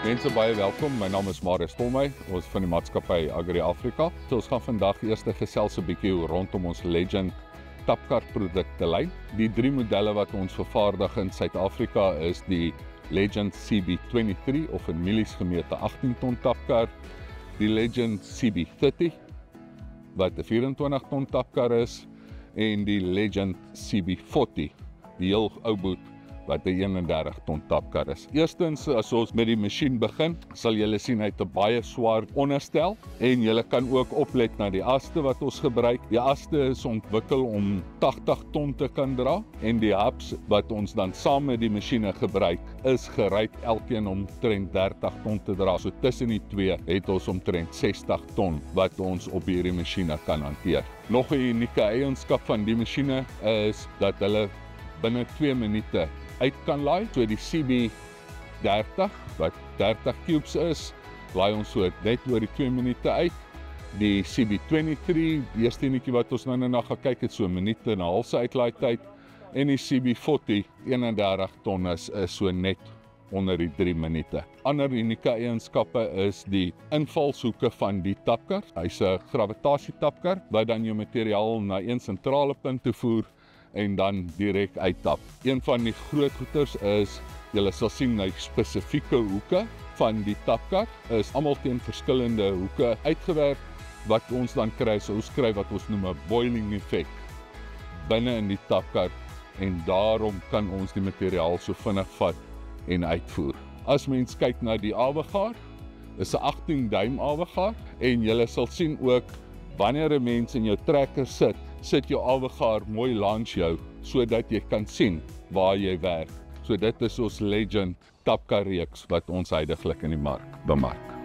Mense baie welkom, my naam is Marius Tolmey, ons van die maatskappy Agri Africa. So ons gaan vandag eers gesels 'n bietjie rondom ons Legend tapkar produktelyn. Die 3 modelle wat ons vervaardig in Suid-Afrika is die Legend CB23 of in mielies gemeete 18 ton tapkar, die Legend CB30 wat 'n 24 ton tapkar is en die Legend CB40, die heel ou boot wat 'n 31 ton tapkar is. Eerstens, as ons met die masjien begin, sal julle sien hy het 'n baie swaar onderstel en julle kan ook oplet na die aste wat ons gebruik. Die aste is ontwikkel om 80 ton te kan dra en die hubs wat ons dan saam met die masjiene gebruik is gereed elkeen om omtrent 30 ton te dra. So tussen die twee het ons omtrent 60 ton wat ons op hierdie masjiene kan hanteer. Nog 'n unieke eienskap van die masjiene is dat hulle binne 2 minute uit kan laai. So die CB30 wat 30 cubes is, laai ons so net oor die 2 minute uit. Die CB23, die eerste enetjie wat ons nou na gaan kyk, het so 'n minuut en 'n half se uitlaai tyd. En die CB40 31 ton is so net onder die 3 minute. Ander unieke eienskappe is die invalshoeke van die tapkar. Hy's 'n gravitasietapkar wat dan jou materiaal na een sentrale punt toe voer en dan direk uittap. Een van die groot goeders is, julle sal sien die spesifieke hoeke van die tapkar is almal teen verskillende hoeke uitgewerk. Wat ons dan kry, so ons kry wat ons noem 'n boiling effect binne in die tapkar en daarom kan ons die materiaal so vinnig vat en uitvoer. As mens kyk na die awegaar, is 'n 18 duim awegaar en julle sal sien ook wanneer 'n mens in jou trekker sit jou awegaar mooi langs jou sodat jy kan sien waar jy werk. So dit is ons Legend tapkar reeks wat ons heidaglik in die mark bemark.